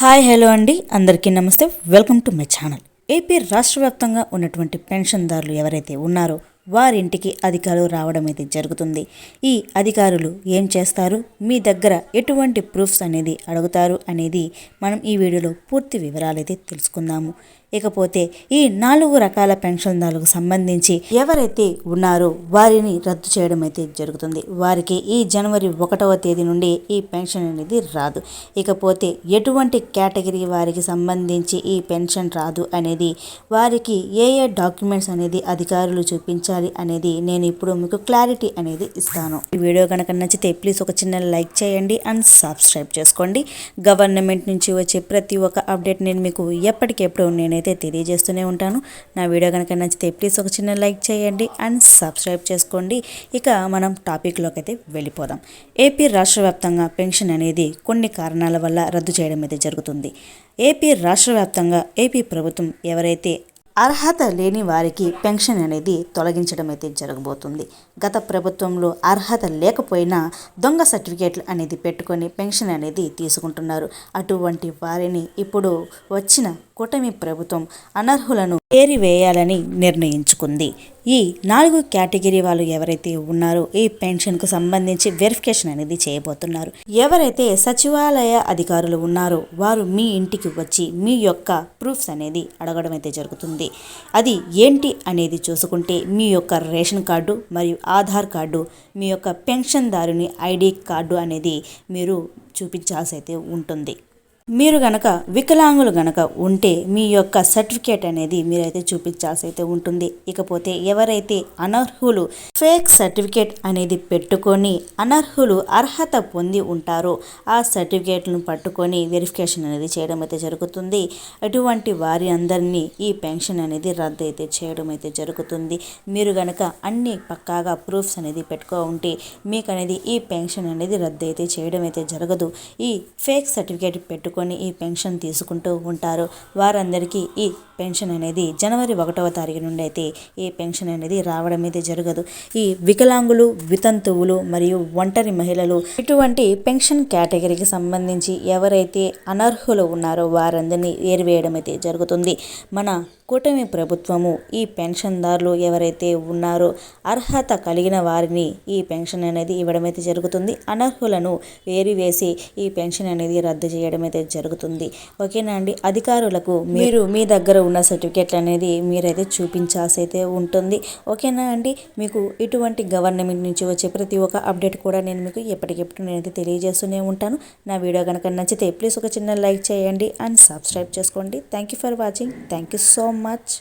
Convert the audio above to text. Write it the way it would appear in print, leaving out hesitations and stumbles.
Hi hello అండి, అందరికీ నమస్తే. Welcome to my channel. AP రాష్ట్ర వ్యాప్తంగా ఉన్నటువంటి పెన్షన్దారులు ఎవరైతే ఉన్నారో వారింటికి అధికారులు రావడం అయితే జరుగుతుంది. ఈ అధికారులు ఏం చేస్తారు, మీ దగ్గర ఎటువంటి ప్రూఫ్స్ అనేది అడుగుతారు అనేది మనం ఈ వీడియోలో పూర్తి వివరాలు అయితే తెలుసుకుందాము. ఇకపోతే ఈ 4 రకాల పెన్షన్దారులకు సంబంధించి ఎవరైతే ఉన్నారో వారిని రద్దు చేయడం అయితే జరుగుతుంది. వారికి ఈ జనవరి 1వ తేదీ నుండి ఈ పెన్షన్ అనేది రాదు. ఇకపోతే ఎటువంటి కేటగిరీ వారికి సంబంధించి ఈ పెన్షన్ రాదు అనేది, వారికి ఏ డాక్యుమెంట్స్ అనేది అధికారులు చూపించాలి అనేది నేను ఇప్పుడు మీకు క్లారిటీ అనేది ఇస్తాను. ఈ వీడియో కనుక నచ్చితే ప్లీజ్ ఒక చిన్న లైక్ చేయండి అండ్ సబ్స్క్రైబ్ చేసుకోండి. గవర్నమెంట్ నుంచి వచ్చే ప్రతి ఒక్క అప్డేట్ నేను మీకు ఎప్పటికెప్పుడు నేనైతే తెలియజేస్తూనే ఉంటాను. నా వీడియో కనుక నచ్చితే ప్లీజ్ ఒక చిన్న లైక్ చేయండి అండ్ సబ్స్క్రైబ్ చేసుకోండి. ఇక మనం టాపిక్లోకి అయితే వెళ్ళిపోదాం. ఏపీ రాష్ట్ర వ్యాప్తంగా పెన్షన్ అనేది కొన్ని కారణాల వల్ల రద్దు చేయడం అయితే జరుగుతుంది. ఏపీ రాష్ట్ర వ్యాప్తంగా ఏపీ ప్రభుత్వం ఎవరైతే అర్హత లేని వారికి పెన్షన్ అనేది తొలగించడం అయితే జరగబోతుంది. గత ప్రభుత్వంలో అర్హత లేకపోయినా దొంగ సర్టిఫికేట్లు అనేది పెట్టుకొని పెన్షన్ అనేది తీసుకుంటున్నారు. అటువంటి వారిని ఇప్పుడు వచ్చిన కూటమి ప్రభుత్వం అనర్హులను ఏరివేయాలని నిర్ణయించుకుంది. ఈ 4 కేటగిరీ వాళ్ళు ఎవరైతే ఉన్నారో ఈ పెన్షన్కు సంబంధించి వెరిఫికేషన్ అనేది చేయబోతున్నారు. ఎవరైతే సచివాలయ అధికారులు ఉన్నారో వారు మీ ఇంటికి వచ్చి మీ యొక్క ప్రూఫ్స్ అనేది అడగడం అయితే జరుగుతుంది. అది ఏంటి అనేది చూసుకుంటే మీ యొక్క రేషన్ కార్డు మరియు ఆధార్ కార్డు, మీ యొక్క పెన్షన్దారుని ఐడి కార్డు అనేది మీరు చూపించాల్సి అయితే ఉంటుంది. మీరు గనక వికలాంగులు గనక ఉంటే మీ యొక్క సర్టిఫికేట్ అనేది మీరైతే చూపించాల్సి అయితే ఉంటుంది. ఇకపోతే ఎవరైతే అనర్హులు ఫేక్ సర్టిఫికేట్ అనేది పెట్టుకొని అనర్హులు అర్హత పొంది ఉంటారో ఆ సర్టిఫికేట్లను పట్టుకొని వెరిఫికేషన్ అనేది చేయడం అయితే జరుగుతుంది. అటువంటి వారి అందరినీ ఈ పెన్షన్ అనేది రద్దు అయితే చేయడం అయితే జరుగుతుంది. మీరు గనక అన్ని పక్కాగా ప్రూఫ్స్ అనేది పెట్టుకో ఉంటే మీకు అనేది ఈ పెన్షన్ అనేది రద్దు అయితే చేయడం అయితే జరగదు. ఈ ఫేక్ సర్టిఫికేట్ పెట్టుకొని ఈ పెన్షన్ తీసుకుంటూ ఉంటారు వారందరికీ ఈ పెన్షన్ అనేది జనవరి 1వ తారీఖు నుండి అయితే ఈ పెన్షన్ అనేది రావడం అయితే జరగదు. ఈ వికలాంగులు, వితంతువులు మరియు ఒంటరి మహిళలు ఇటువంటి పెన్షన్ కేటగిరీకి సంబంధించి ఎవరైతే అనర్హులు ఉన్నారో వారందరినీ ఏరివేయడం అయితే జరుగుతుంది. మన కూటమి ప్రభుత్వము ఈ పెన్షన్దారులు ఎవరైతే ఉన్నారో అర్హత కలిగిన వారిని ఈ పెన్షన్ అనేది ఇవ్వడం అయితే జరుగుతుంది. అనర్హులను ఏరివేసి ఈ పెన్షన్ అనేది రద్దు చేయడం అయితే జరుగుతుంది. ఓకేనా అండి. అధికారులకు మీరు మీ దగ్గర ఉన్న సర్టిఫికేట్లు అనేది మీరైతే చూపించాల్సి అయితే ఉంటుంది. ఓకేనా అండి. మీకు ఇటువంటి గవర్నమెంట్ నుంచి వచ్చే ప్రతి ఒక్క అప్డేట్ కూడా నేను మీకు ఎప్పటికెప్పుడు నేనైతే తెలియజేస్తూనే ఉంటాను. నా వీడియో కనుక నచ్చితే ప్లీజ్ ఒక చిన్న లైక్ చేయండి అండ్ సబ్స్క్రైబ్ చేసుకోండి. Thank you for watching. Thank you so much.